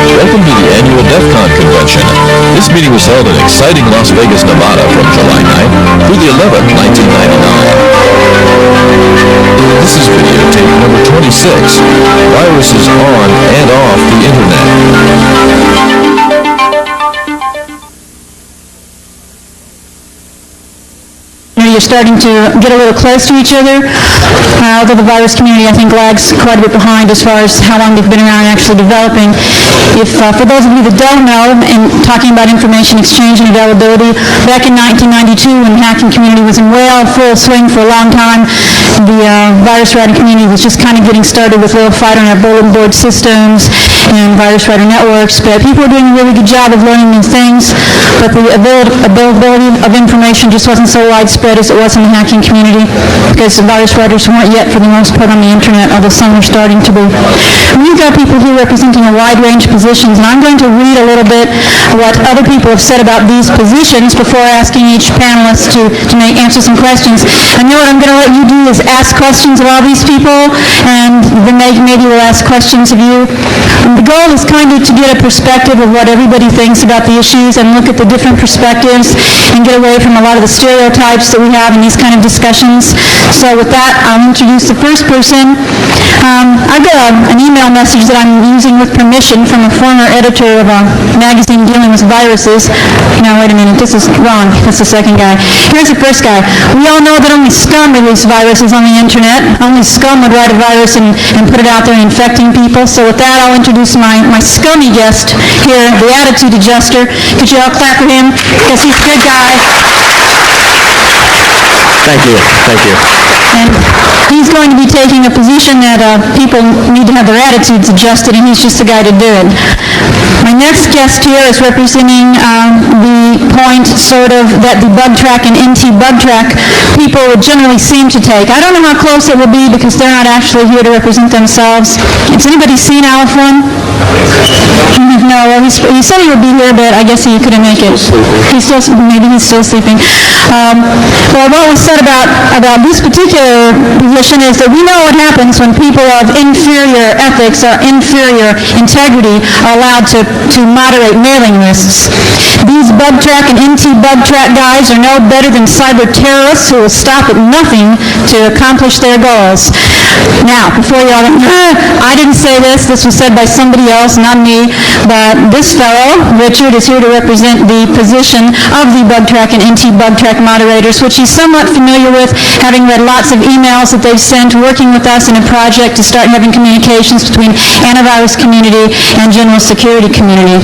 Welcome to the annual DEFCON convention. This meeting was held in exciting Las Vegas, Nevada from July 9th through the 11th, 1999. This is videotape number 26, Viruses on and off the Internet. You're starting to get a little close to each other, although the virus community, I think, lags quite a bit behind as far as how long they've been around and actually developing. If, for those of you that don't know, and talking about information exchange and availability, back in 1992, when the hacking community was in full swing for a long time, the virus writing community was just kind of getting started with little FidoNet bulletin board systems and virus writer networks, but people were doing a really good job of learning new things, but the availability of information just wasn't so widespread as it was in the hacking community, because the virus writers weren't yet, for the most part, on the internet, although some were starting to be. We've got people here representing a wide range of positions, and I'm going to read a little bit what other people have said about these positions before asking each panelist to answer some questions. I know what I'm going to let you do is ask questions of all these people, and then maybe we'll ask questions of you. And the goal is kind of to get a perspective of what everybody thinks about the issues and look at the different perspectives and get away from a lot of the stereotypes that we have in these kind of discussions. So with that, I'll introduce the first person. I've got an email message that I'm using with permission from a former editor of a magazine dealing with viruses. No, wait a minute, this is wrong. That's the second guy. Here's the first guy. We all know that only scum release viruses on the internet. Only scum would write a virus and put it out there infecting people. So with that, I'll introduce my scummy guest here, the attitude adjuster. Could you all clap for him? Because he's a good guy. Thank you. And he's going to be taking a position that people need to have their attitudes adjusted, and he's just the guy to do it. My next guest here is representing the point, sort of, that the bug track and NT bug track people would generally seem to take. I don't know how close it will be because they're not actually here to represent themselves. Has anybody seen Alpha One? No, well, he said he would be here, but I guess he couldn't make it. Maybe he's still sleeping. Well, what was said about this particular position is that we know what happens when people of inferior ethics or inferior integrity are allowed to moderate mailing lists. These bug track and NT bug track guys are no better than cyber terrorists who will stop at nothing to accomplish their goals. Now, before you all, I didn't say this. This was said by somebody else, not me, but this fellow, Richard, is here to represent the position of the bug track and NT bug track moderators, which he's somewhat familiar with, having read lots of emails that they've sent, working with us in a project to start having communications between antivirus community and general security community.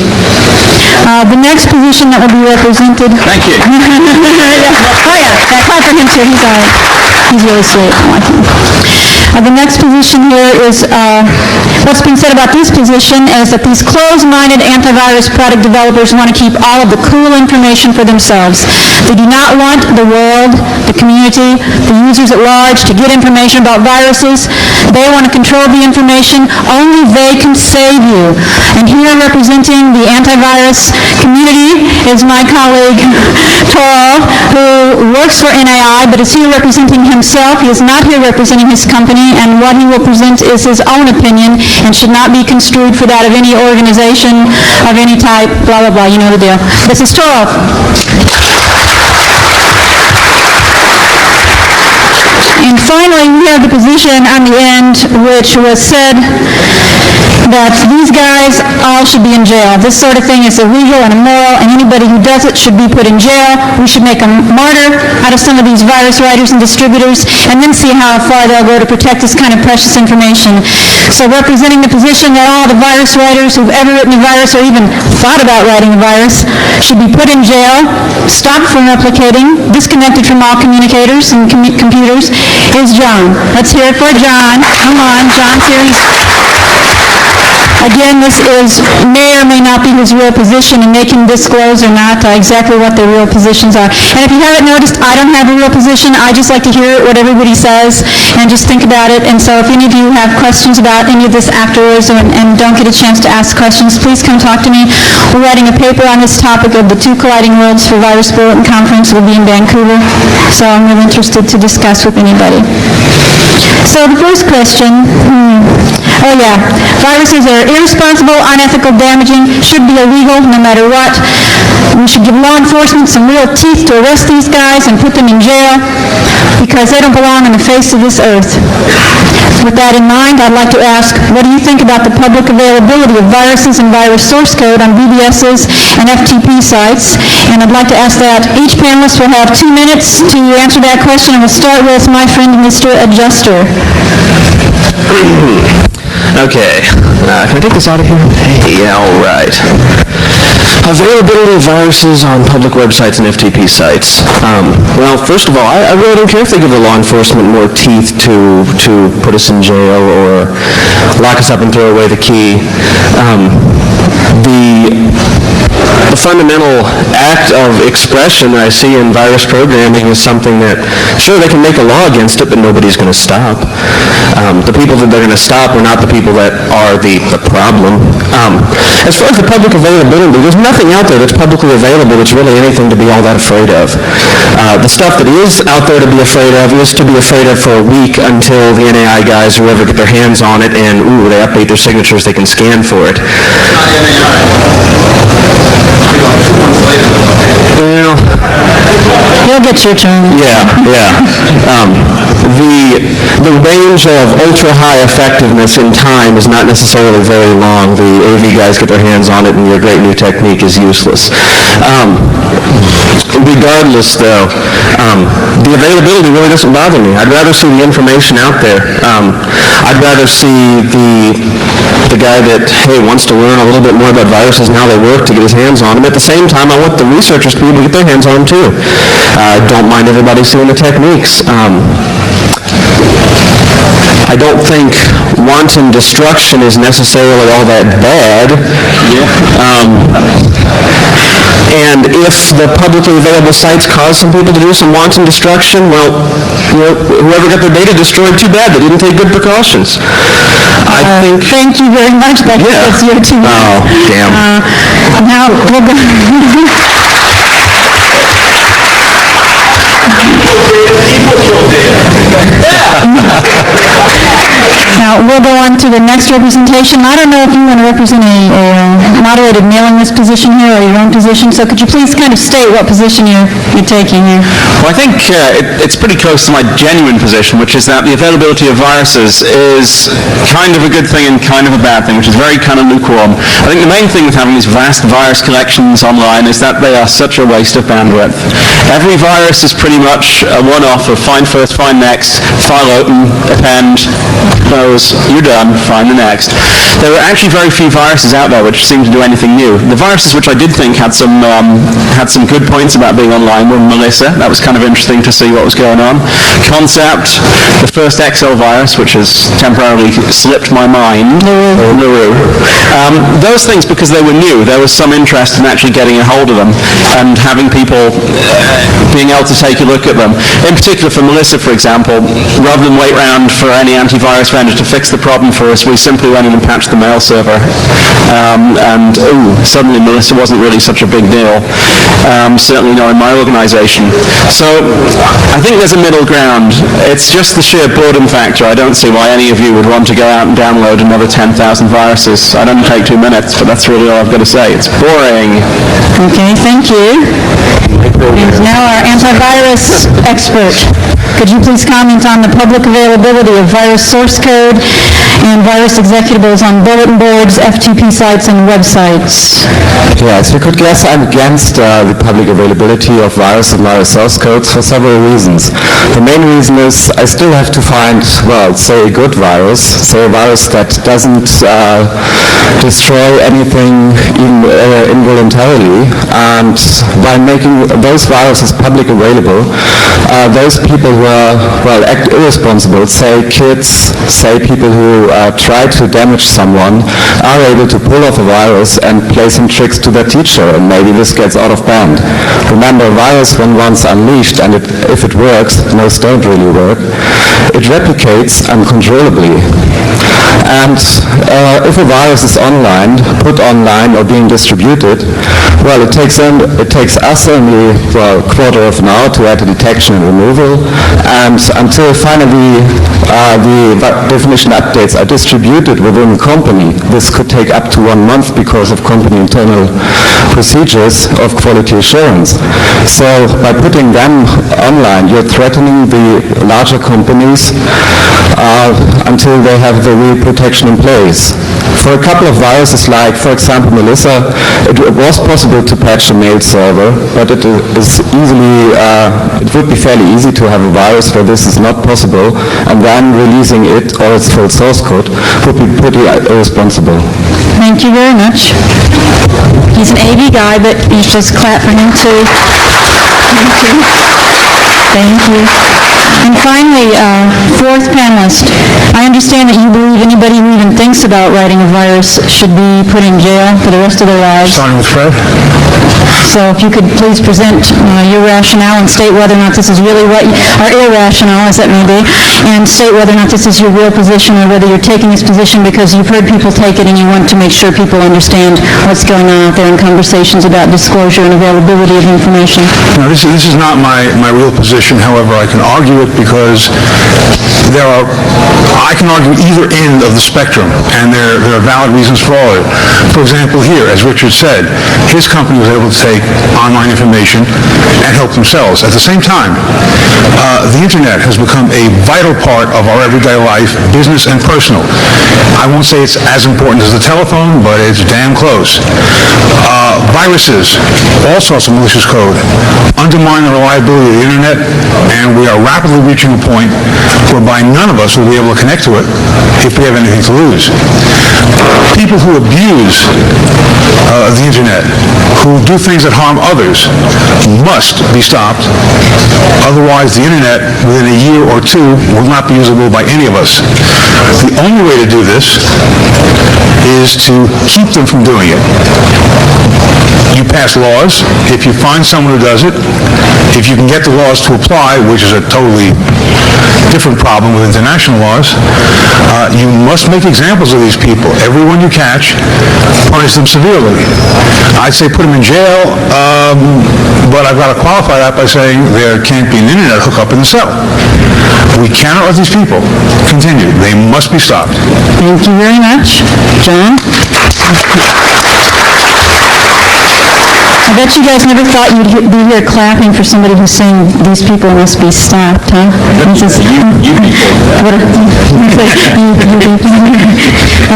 The next position that will be represented... Thank you. Oh yeah, clap for him too. He's all right. He's really sweet. I like him. The next position here is, what's been said about this position is that these closed-minded antivirus product developers want to keep all of the cool information for themselves. They do not want the world, the community, the users at large to get information about viruses. They want to control the information. Only they can save you. And here representing the antivirus community is my colleague, Toro, who works for NAI, but is here representing himself. He is not here representing his company, and what he will present is his own opinion and should not be construed for that of any organization of any type, blah, blah, blah. You know the deal. This is Toro. And finally, we have the position on the end, which was said that these guys all should be in jail. This sort of thing is illegal and immoral, and anybody who does it should be put in jail. We should make a martyr out of some of these virus writers and distributors, and then see how far they'll go to protect this kind of precious information. So representing the position that all the virus writers who've ever written a virus or even thought about writing a virus should be put in jail, stopped from replicating, disconnected from all communicators and computers, is John. Let's hear it for John. Come on, John's here. Again, this may or may not be his real position, and they can disclose or not exactly what their real positions are. And if you haven't noticed, I don't have a real position. I just like to hear what everybody says and just think about it. And so if any of you have questions about any of this afterwards and don't get a chance to ask questions, please come talk to me. We're writing a paper on this topic of the two colliding worlds for Virus Bulletin Conference. It will be in Vancouver. So I'm really interested to discuss with anybody. So the first question, viruses are irresponsible, unethical, damaging, should be illegal no matter what. We should give law enforcement some real teeth to arrest these guys and put them in jail because they don't belong on the face of this earth. With that in mind, I'd like to ask, what do you think about the public availability of viruses and virus source code on BBS's and FTP sites? And I'd like to ask that each panelist will have 2 minutes to answer that question, and we'll start with my friend, Mr. Adjuster. Okay, can I take this out of here? Yeah, all right. Availability of viruses on public websites and FTP sites. Well, first of all, I really don't care if they give the law enforcement more teeth to put us in jail or lock us up and throw away the key. The fundamental act of expression that I see in virus programming is something that, sure, they can make a law against it, but nobody's going to stop. The people that they're going to stop are not the people that are the problem. As far as the public availability, there's nothing out there that's publicly available that's really anything to be all that afraid of. The stuff that is out there to be afraid of is to be afraid of for a week until the NAI guys or whoever get their hands on it and, ooh, they update their signatures, they can scan for it. Well, You'll get your turn. yeah. The range of ultra-high effectiveness in time is not necessarily very long. The AV guys get their hands on it and your great new technique is useless. Regardless, though, the availability really doesn't bother me. I'd rather see the information out there. I'd rather see the guy that, hey, wants to learn a little bit more about viruses and how they work to get his hands on them. At the same time, I want the researchers to be able to get their hands on them, too. I don't mind everybody seeing the techniques. I don't think wanton destruction is necessarily all that bad. And if the publicly available sites cause some people to do some wanton destruction, well, whoever got their data destroyed, too bad. They didn't take good precautions. I think... Thank you very much. That's your 2 minutes. Oh, damn. Now, we'll go... Now, we'll go on to the next representation. I don't know if you want to represent a moderated mailing list position here or your own position, so could you please kind of state what position you're taking here? Well, I think it's pretty close to my genuine position, which is that the availability of viruses is kind of a good thing and kind of a bad thing, which is very kind of lukewarm. I think the main thing with having these vast virus collections online is that they are such a waste of bandwidth. Every virus is pretty much a one-off of find first, find next, file open, append, close, you're done, find the next. There are actually very few viruses out there which seem to do anything new. The viruses which I did think had some good points about being online were Melissa. That was kind of interesting to see what was going on. Concept, the first XL virus, which has temporarily slipped my mind. Nauru. Those things, because they were new, there was some interest in actually getting a hold of them and having people being able to take a look at them. In particular for Melissa, for example, rather than wait around for any antivirus vendor to fix the problem for us, we simply went in and patched the mail server. Suddenly Melissa wasn't really such a big deal. Certainly not in my organization. So I think there's a middle ground. It's just the sheer boredom factor. I don't see why any of you would want to go out and download another 10,000 viruses. I don't take 2 minutes, but that's really all I've got to say. It's boring. Okay, thank you. And now our antivirus expert. Could you please comment on the public availability of virus source code and virus executables on bulletin boards, FTP sites, and websites? Yes, you could guess I'm against the public availability of virus and virus source codes for several reasons. The main reason is I still have to find, well, say a good virus, say a virus that doesn't destroy anything even involuntarily, and by making those viruses public available, those people who are, well, act irresponsible, say kids, say people who try to damage someone, are able to pull off a virus and play some tricks to their teacher, and maybe this gets out of band. Remember, a virus, when once unleashed, and if it works, most don't really work, it replicates uncontrollably. And if a virus is is online, put online, or being distributed, well, it takes us only, well, a quarter of an hour to add a detection and removal, and until finally the definition updates are distributed within the company, this could take up to 1 month because of company internal procedures of quality assurance. So by putting them online, you're threatening the larger companies until they have the real protection in place. For a couple of viruses, like, for example, Melissa, it was possible to patch a mail server, but it would be fairly easy to have a virus where this is not possible, and then releasing it or its full source code would be pretty irresponsible. Thank you very much. He's an AV guy, but you should just clap for him too. Thank you. And finally, fourth panelist, I understand that you believe anybody who even thinks about writing a virus should be put in jail for the rest of their lives. Starting with Fred. So if you could please present your rationale and state whether or not this is really what, or irrational as that may be, and state whether or not this is your real position or whether you're taking this position because you've heard people take it and you want to make sure people understand what's going on out there in conversations about disclosure and availability of information. No, this is not my real position. However, I can argue it because I can argue either end of the spectrum, and there are valid reasons for all of it. For example, here, as Richard said, his company was able to take online information and help themselves. At the same time, the internet has become a vital part of our everyday life, business and personal. I won't say it's as important as the telephone, but it's damn close. Viruses, all sorts of malicious code, undermine the reliability of the internet, and we are rapidly reaching a point whereby none of us will be able to connect to it if we have anything to lose. People who abuse the internet, who do things that harm others, must be stopped. Otherwise, the internet, within a year or two, will not be usable by any of us. The only way to do this is to keep them from doing it. You pass laws. If you find someone who does it, if you can get the laws to apply, which is a totally different problem with international laws, you must make examples of these people. Everyone you catch, punish them severely. I'd say put them in jail, but I've got to qualify that by saying there can't be an internet hookup in the cell. We cannot let these people continue. They must be stopped. Thank you very much. John? I bet you guys never thought you'd be here clapping for somebody who's saying these people must be stopped, huh?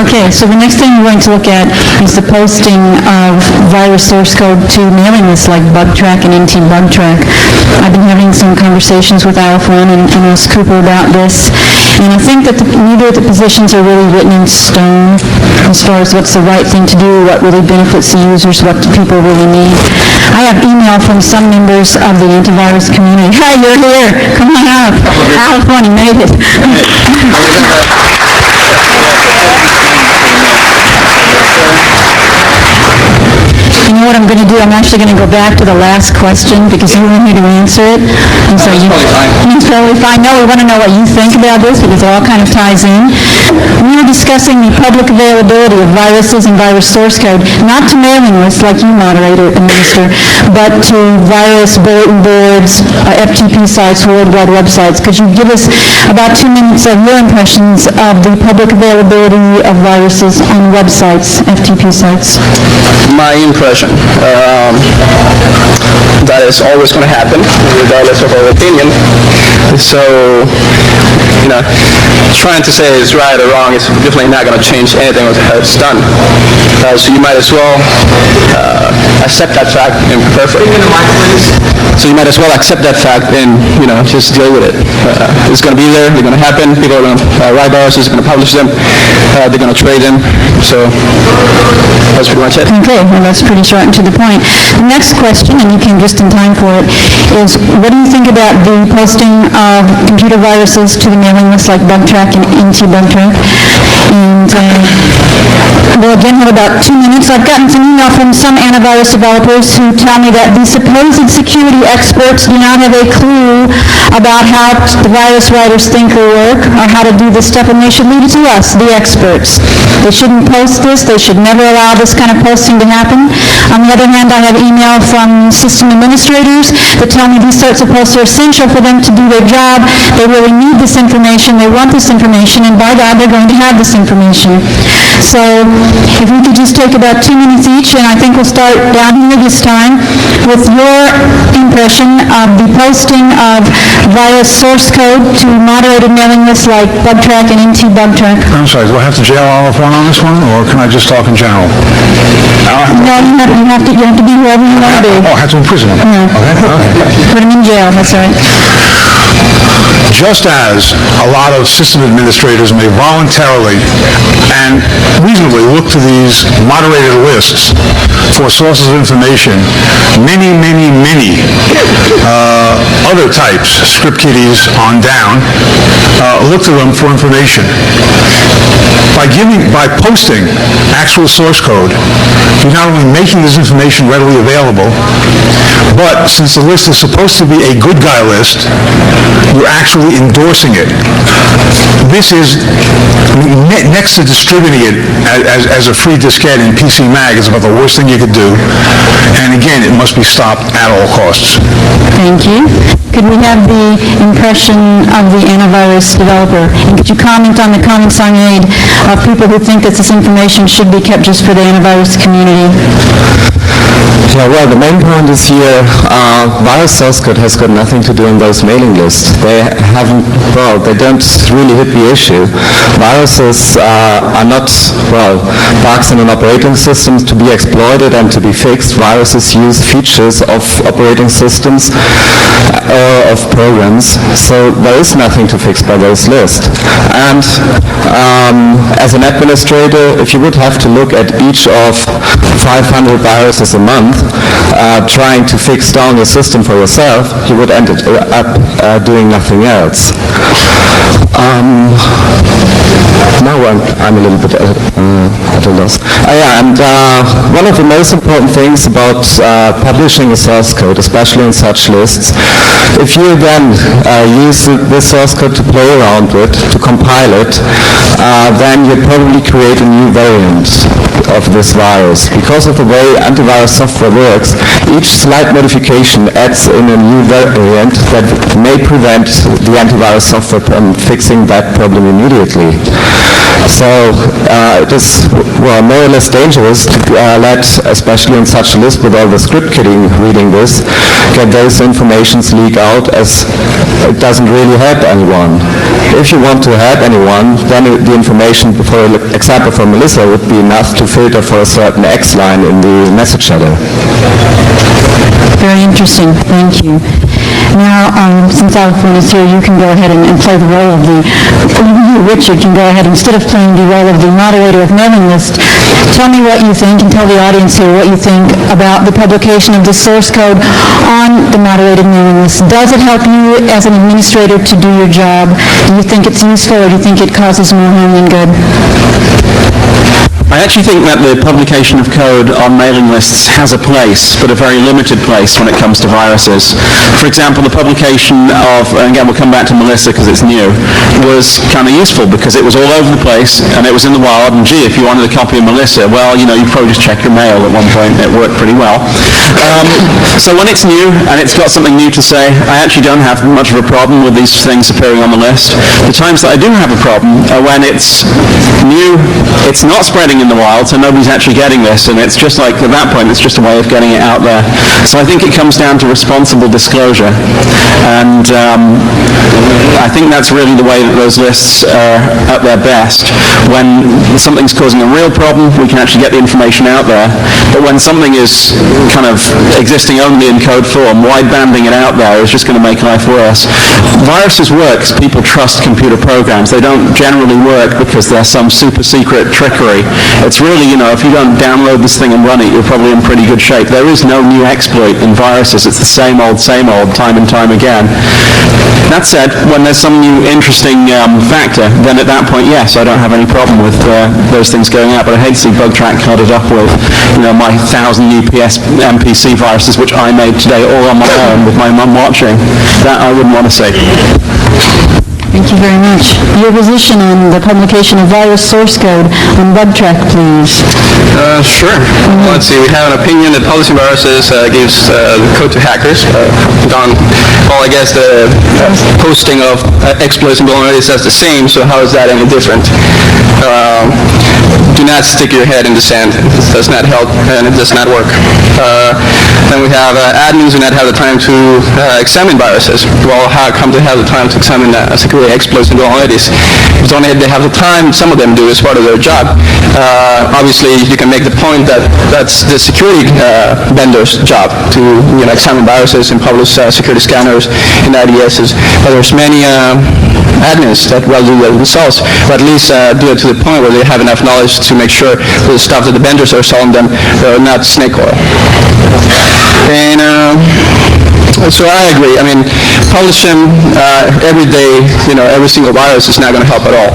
Okay, so the next thing we're going to look at is the posting of virus source code to mailing lists like BugTrack and NT-BugTrack. I've been having some conversations with Alf1 and Alice Cooper about this, and I think that neither of the positions are really written in stone as far as what's the right thing to do, what really benefits the users, what do people really need. I have email from some members of the antivirus community. Hey, you're here. Come on up. Alf1, you made it. You know what I'm going to do? I'm actually going to go back to the last question because you want me to answer it. And so it's totally fine. No, we want to know what you think about this because it all kind of ties in. We were discussing the public availability of viruses and virus source code, not to mailing lists like you moderator and minister, but to virus bulletin boards, FTP sites, World Wide Web sites. Could you give us about 2 minutes of your impressions of the public availability of viruses on websites, FTP sites? My impression, that is always going to happen, regardless of our opinion. So, trying to say it's right or wrong is definitely not going to change anything with how it's done. So you might as well accept that fact and prepare for it. So you might as well accept that fact and, just deal with it. It's going to be there, they're going to happen, people are going to write viruses, they're going to publish them, they're going to trade them. So that's pretty much it. Okay, well that's pretty short and to the point. The next question, and you came just in time for it, is what do you think about the posting of computer viruses to the mailing lists like BugTrack and NT-BugTrack. And we'll again have about 2 minutes. I've gotten some email from some antivirus developers who tell me that the supposed security experts do not have a clue about how the virus writers think or work, or how to do this stuff, and they should leave it to us, the experts. They shouldn't post this. They should never allow this kind of posting to happen. On the other hand, I have email from system administrators that tell me these sorts of posts are essential for them to do their job. They really need this information. They want this information, and by God, they're going to have this information. So if we could just take about 2 minutes each, and I think we'll start down here this time with your impression of the posting of virus source code to moderated mailing lists like BugTrack and NT-BugTrack. I'm sorry, do I have to jail Olive One on this one, or can I just talk in general? No, you have to be whoever you want to be. Oh, I have to imprison him? Yeah. Okay. Put him in jail, that's all right. Just as a lot of system administrators may voluntarily and reasonably look to these moderated lists for sources of information, many other types, script kiddies on down, look to them for information. By posting actual source code, you're not only making this information readily available, but since the list is supposed to be a good guy list, you're actually endorsing it. This is, next to distributing it as a free diskette in PC Mag, is about the worst thing you could do. And again, it must be stopped at all costs. Thank you. Could we have the impression of the antivirus developer? And could you comment on the comments I made of people who think that this information should be kept just for the antivirus community? Yeah, well, the main point is here, virus source code has got nothing to do on those mailing lists. They don't really hit the issue. Viruses are not, bugs in an operating system to be exploited and to be fixed. Viruses use features of operating systems or of programs, so there is nothing to fix by those lists. And as an administrator, if you would have to look at each of 500 viruses a month, trying to fix down the system for yourself, you would end up doing nothing else. Now I'm a little bit at a loss. One of the most important things about publishing a source code, especially in such lists, if you then use this source code to play around with, to compile it, then you probably create a new variant of this virus. Because of the way antivirus software works, each slight modification adds in a new variant that may prevent the antivirus software from fixing that problem immediately. So it is more or less dangerous to let, especially on such a list with all the script kidding reading this, get those informations leak out, as it doesn't really help anyone. If you want to help anyone, then the information, for example for Melissa, would be enough to filter for a certain X line in the message header. Very interesting. Thank you. Now, since Alfred is here, you can go ahead and play the role of Richard, can go ahead, instead of playing the role of the moderator of mailing list, tell me what you think, and tell the audience here what you think about the publication of the source code on the moderated mailing list. Does it help you as an administrator to do your job? Do you think it's useful, or do you think it causes more harm than good? I actually think that the publication of code on mailing lists has a place, but a very limited place when it comes to viruses. For example, the publication of, and again we'll come back to Melissa because it's new, was kind of useful because it was all over the place and it was in the wild, and gee, if you wanted a copy of Melissa, well, you probably just check your mail at one point, it worked pretty well. So when it's new and it's got something new to say, I actually don't have much of a problem with these things appearing on the list. The times that I do have a problem are when it's new, it's not spreading in the wild, so nobody's actually getting this, and it's just like, at that point, it's just a way of getting it out there. So I think it comes down to responsible disclosure, and I think that's really the way that those lists are at their best. When something's causing a real problem, we can actually get the information out there, but when something is kind of existing only in code form, wide-banding it out there is just going to make life worse. Viruses work because people trust computer programs. They don't generally work because there's some super secret trickery It's really, if you don't download this thing and run it, you're probably in pretty good shape. There is no new exploit in viruses. It's the same old, time and time again. That said, when there's some new interesting factor, then at that point, yes, I don't have any problem with those things going out, but I hate to see BugTrack cutted up with, my 1,000 UPS MPC viruses, which I made today all on my own with my mum watching. That I wouldn't want to see. Thank you very much. Your position on the publication of virus source code on BugTrack, please. Sure. Let's see. We have an opinion that publishing viruses gives the code to hackers. I guess the posting of exploits and vulnerabilities is the same, so how is that any different? Do not stick your head in the sand. It does not help, and it does not work. Then we have admins who do not have the time to examine viruses. Well, how come they have the time to examine security exploits and vulnerabilities? If only they have the time, some of them do as part of their job. Obviously, you can make the point that that's the security vendor's job to examine viruses and publish security scanners and IDSs. But there's many admins that well do that themselves, but at least do it to the point where they have enough knowledge to make sure the stuff that the vendors are selling them are not snake oil. And so I agree. I mean, publishing every day, every single virus is not going to help at all.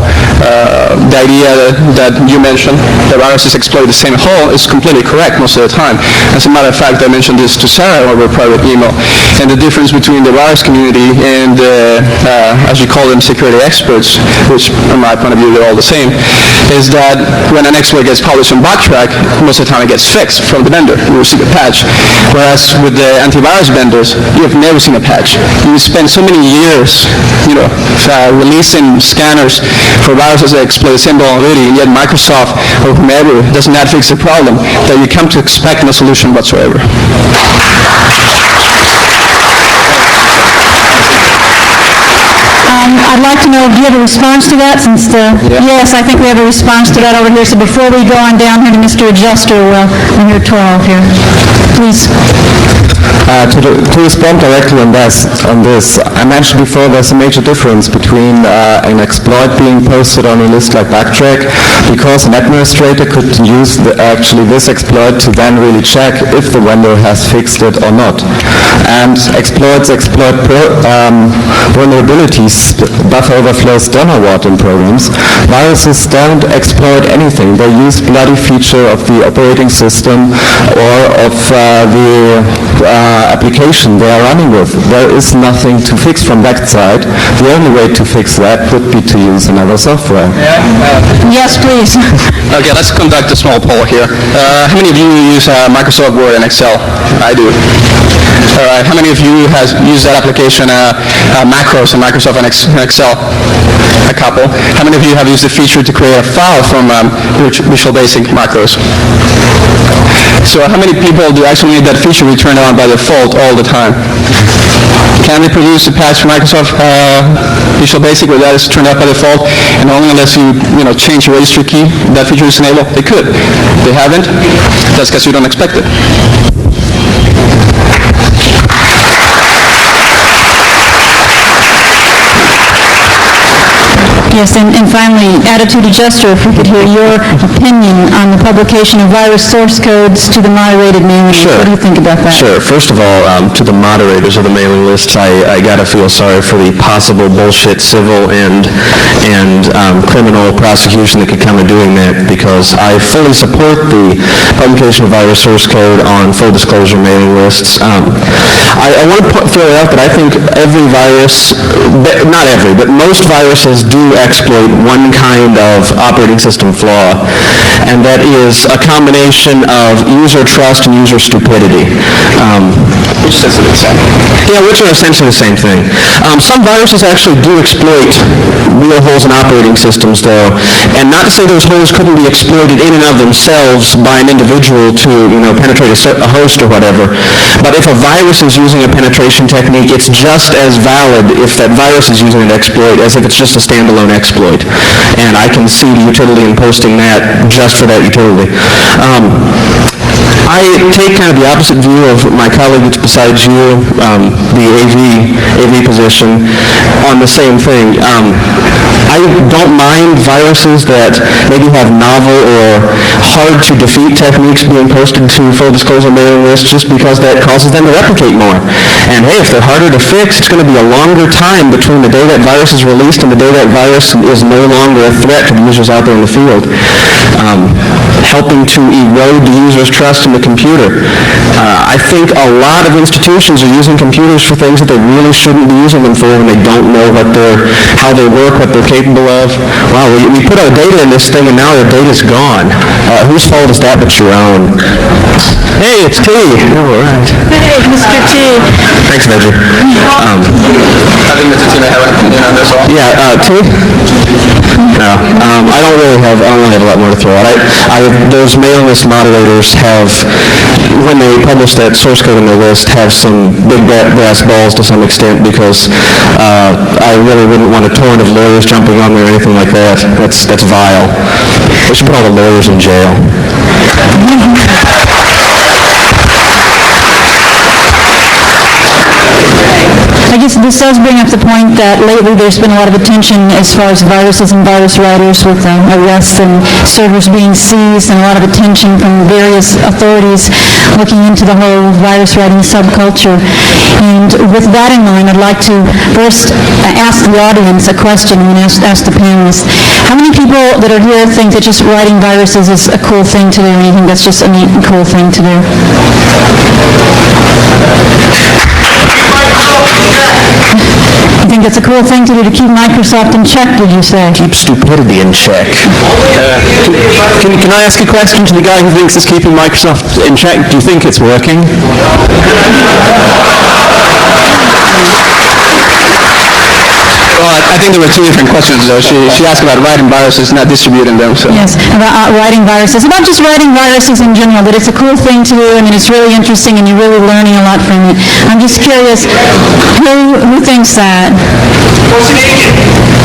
The idea that you mentioned, that viruses exploit the same hole, is completely correct most of the time. As a matter of fact, I mentioned this to Sarah over a private email. And the difference between the virus community and, as you call them, security experts, which from my point of view they're all the same, is that when an exploit gets published on BugTrack, most of the time it gets fixed from the vendor. You receive a patch. Whereas with the antivirus vendors, you have never seen a patch. You spend so many years, releasing scanners for viruses that exploit the same vulnerability, and yet Microsoft or whomever does not fix the problem, that you come to expect no solution whatsoever. I'd like to know, do you have a response to that? Yes, I think we have a response to that over here. So before we go on down here to Mr. Adjuster, on your 12 here, please. To respond directly on this, I mentioned before there's a major difference between an exploit being posted on a list like BugTrack, because an administrator could use this exploit to then really check if the vendor has fixed it or not. And exploit vulnerabilities, buffer overflows don't know what in programs. Viruses don't exploit anything. They use bloody feature of the operating system or of the application they are running with. There is nothing to fix from that side. The only way to fix that would be to use another software. Yes, please. Okay, let's conduct a small poll here. How many of you use Microsoft Word and Excel? I do. All right, how many of you has used that application, macros in Microsoft and Excel? A couple. How many of you have used the feature to create a file from Visual Basic macros? So how many people do actually need that feature to be turned on by default all the time? Can they produce a patch for Microsoft Visual Basic where that is turned up by default, and only unless you change your registry key that feature is enabled? They could. They haven't. That's because you don't expect it. Yes, and finally, Attitude Adjuster, if we could hear your opinion on the publication of virus source codes to the moderated mailing list. Sure. What do you think about that? Sure. First of all, to the moderators of the mailing lists, I gotta feel sorry for the possible bullshit civil and criminal prosecution that could come of doing that, because I fully support the publication of virus source code on full disclosure mailing lists. I want to throw out that I think every virus, not every, but most viruses do exploit one kind of operating system flaw, and that is a combination of user trust and user stupidity. Which is essentially the same. Yeah, which are essentially the same thing. Some viruses actually do exploit real holes in operating systems, though, and not to say those holes couldn't be exploited in and of themselves by an individual to, penetrate a host or whatever. But if a virus is using a penetration technique, it's just as valid if that virus is using an exploit as if it's just a standalone exploit. And I can see the utility in posting that just for that utility. I take kind of the opposite view of my colleague that's beside you, the AV position, on the same thing. I don't mind viruses that maybe have novel or hard-to-defeat techniques being posted to full disclosure mailing lists just because that causes them to replicate more. And hey, if they're harder to fix, it's going to be a longer time between the day that virus is released and the day that virus is no longer a threat to the users out there in the field. Helping to erode the user's trust in the computer. I think a lot of institutions are using computers for things that they really shouldn't be using them for when they don't know how they work, what they're capable of. Wow, we put our data in this thing and now our data's gone. Whose fault is that but your own? Hey, it's T. Oh, all right. Hey, Mr. T. Thanks, Veggie. I think Mr. T may have an opinion on this all. Yeah, T? No, I don't really have a lot more to throw out. Those mailing list moderators have, when they publish that source code on their list, have some big brass balls to some extent because I really wouldn't want a torrent of lawyers jumping on there or anything like that. That's vile. We should put all the lawyers in jail. I guess this does bring up the point that lately there's been a lot of attention as far as viruses and virus writers with arrests and servers being seized, and a lot of attention from various authorities looking into the whole virus writing subculture. And with that in mind, I'd like to first ask the audience a question and ask the panelists. How many people that are here think that just writing viruses is a cool thing to do, and you think that's just a neat and cool thing to do? I think it's a cool thing to do to keep Microsoft in check, did you say? Keep stupidity in check. Can I ask a question to the guy who thinks it's keeping Microsoft in check? Do you think it's working? Well, I think there were two different questions, though. She asked about writing viruses, not distributing them. So. Yes, about writing viruses. Not just writing viruses in general, but it's a cool thing to do, and it's really interesting, and you're really learning a lot from it. I'm just curious, who thinks that?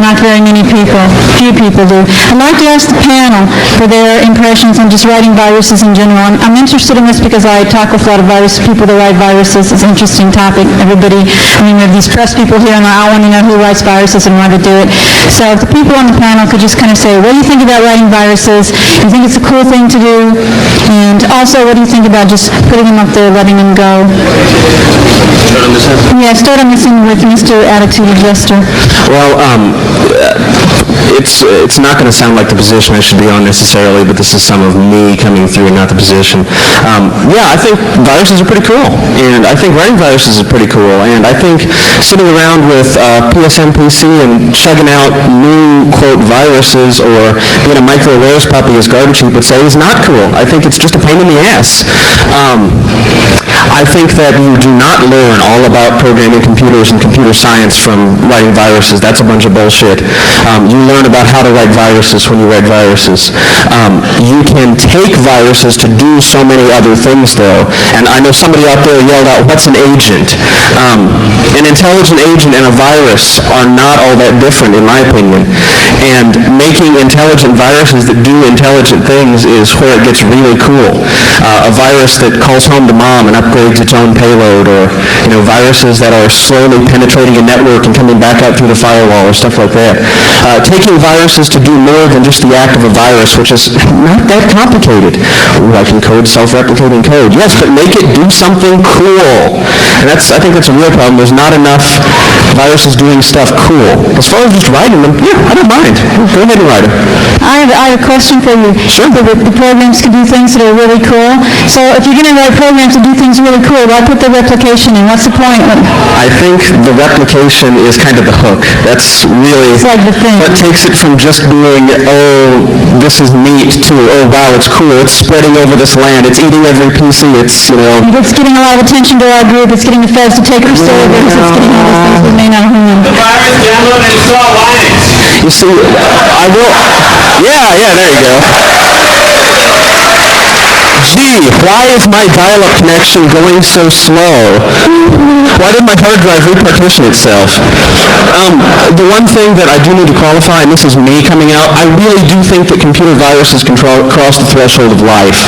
Not very many people. Few people do. I'd like to ask the panel for their impressions on just writing viruses in general. I'm interested in this because I talk with a lot of people that write viruses. It's an interesting topic. Everybody, we have these press people here, and I want to know who writes viruses and why they do it. So if the people on the panel could just kind of say, what do you think about writing viruses? Do you think it's a cool thing to do? And also, what do you think about just putting them up there, letting them go? Yeah, start on this end with Mr. Attitude Adjuster. Well, it's not going to sound like the position I should be on necessarily, but this is some of me coming through and not the position. Yeah, I think viruses are pretty cool, and I think writing viruses is pretty cool, and I think sitting around with PSM-PC and chugging out new, quote, viruses or being a micro-awares puppy, as Garbage Heap would say, is not cool. I think it's just a pain in the ass. I think that you do not learn all about programming computers and computer science from writing viruses. That's a bunch of bullshit. You learn about how to write viruses when you write viruses. You can take viruses to do so many other things, though. And I know somebody out there yelled out, what's an agent? An intelligent agent and a virus are not all that different, in my opinion. And making intelligent viruses that do intelligent things is where it gets really cool. A virus that calls home to mom and upgrades its own payload, or viruses that are slowly penetrating a network and coming back out through the firewall, or stuff like that. Taking viruses to do more than just the act of a virus, which is not that complicated. Ooh, I can code self-replicating code. Yes, but make it do something cool. And I think that's a real problem. There's not enough viruses doing stuff cool. As far as just writing them, yeah, I don't mind. Go ahead and write them. I have a question for you. Sure. The programs can do things that are really cool. So if you're going to write programs to do things really cool, why put the replication in? What's the point? I think the replication is kind of the hook. That's really It's like the thing. what takes it from just being, oh, this is neat, to, oh, wow, it's cool. It's spreading over this land. It's eating every PC. It's, It's getting a lot of attention to our group. It's getting the feds to take our servers. It's getting all these things we may not have. The virus download and install Linux. You see, I will, yeah, there you go. Gee, why is my dial-up connection going so slow? Why did my hard drive repartition itself? The one thing that I do need to qualify, and this is me coming out, I really do think that computer viruses can cross the threshold of life.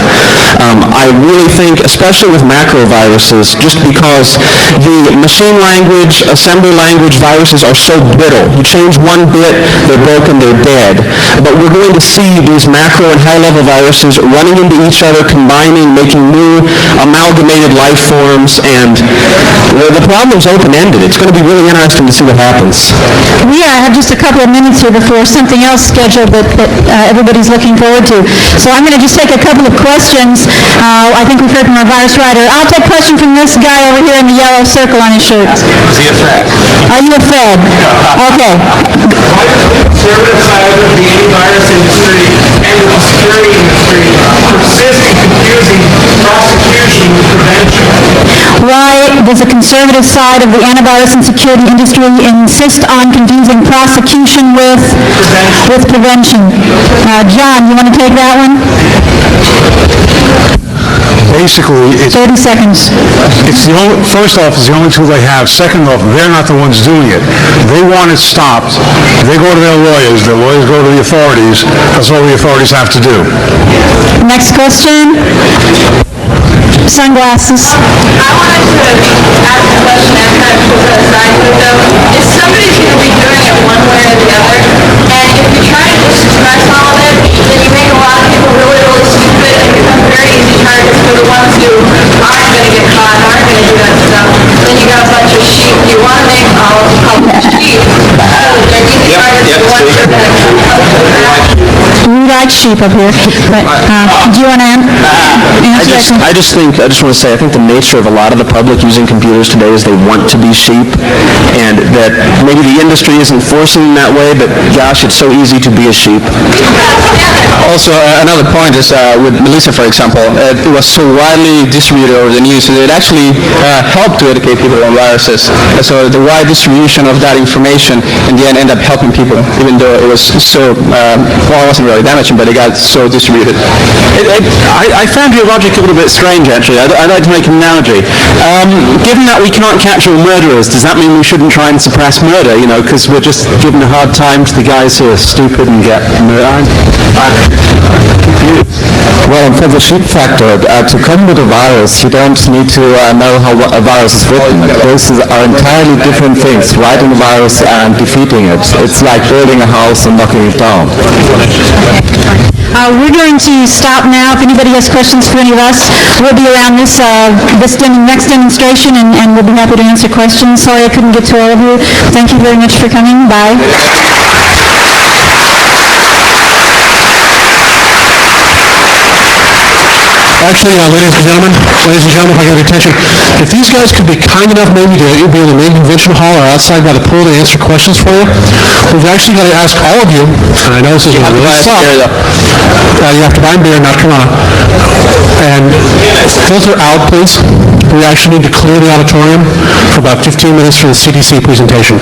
I really think, especially with macro viruses, just because the machine language, assembly language viruses are so brittle. You change one bit, they're broken, they're dead. But we're going to see these macro and high-level viruses running into each other, combining, making new amalgamated life forms, and the problem's open-ended. It's going to be really interesting to see what happens. We have just a couple of minutes here before something else scheduled that everybody's looking forward to. So I'm going to just take a couple of questions. I think we've heard from our virus writer. I'll take a question from this guy over here in the yellow circle on his shirt. Is he a Fed? Are you a Fed? Okay. Why does the conservative side of the antivirus industry and the security industry persist in confusing prosecution with prevention? Why does the conservative side of the antivirus and security industry insist on confusing prosecution with prevention? John, you want to take that one? Basically, it's 30 seconds. the only, first off, it's the only tool they have. Second off, they're not the ones doing it. They want it stopped. They go to their lawyers go to the authorities. That's all the authorities have to do. Next question. Sunglasses. I wanted to ask a question and kind of put that aside, though. Is somebody's going to be doing it one way or the other? And if you try to just suppress all of it, then you make a lot of people really, really stupid and become very easy targets for the ones who aren't going to get caught, aren't going to do that stuff. Then you got a bunch of sheep. You want to make all of the public sheep so that they're easy targets for the ones who are going to We like sheep up here. But, do you want to answer that? I just want to say, I think the nature of a lot of the public using computers today is they want to be sheep, and that maybe the industry isn't forcing them that way, but gosh, it's so easy to be a sheep. Also, another point is with Melissa, for example, it was so widely distributed over the news that it actually helped to educate people on viruses. So the wide distribution of that information in the end ended up helping people, even though it was so, it wasn't really damaging, but it got so distributed. I found your logic a little bit strange, actually. I'd like to make an analogy. Given that we can't catch all murderers, does that mean we shouldn't try and suppress murder, because we're just giving a hard time to the guys who are stupid and get murdered? Well, for the sheep factor, to combat a virus, you don't need to know how a virus is written. Those are entirely different things, writing a virus and defeating it. It's like building a house and knocking it down. We're going to stop now. If anybody has questions for any of us, we'll be around this next demonstration, and we'll be happy to answer questions. Sorry I couldn't get to all of you. Thank you very much for coming. Bye. Actually, ladies and gentlemen, if I get your attention, if these guys could be kind enough maybe to be in the main convention hall or outside by the pool to answer questions for you, we've actually got to ask all of you, and I know this is going to really suck. You have to buy beer, not Corona. And filter out, please. We actually need to clear the auditorium for about 15 minutes for the CDC presentation.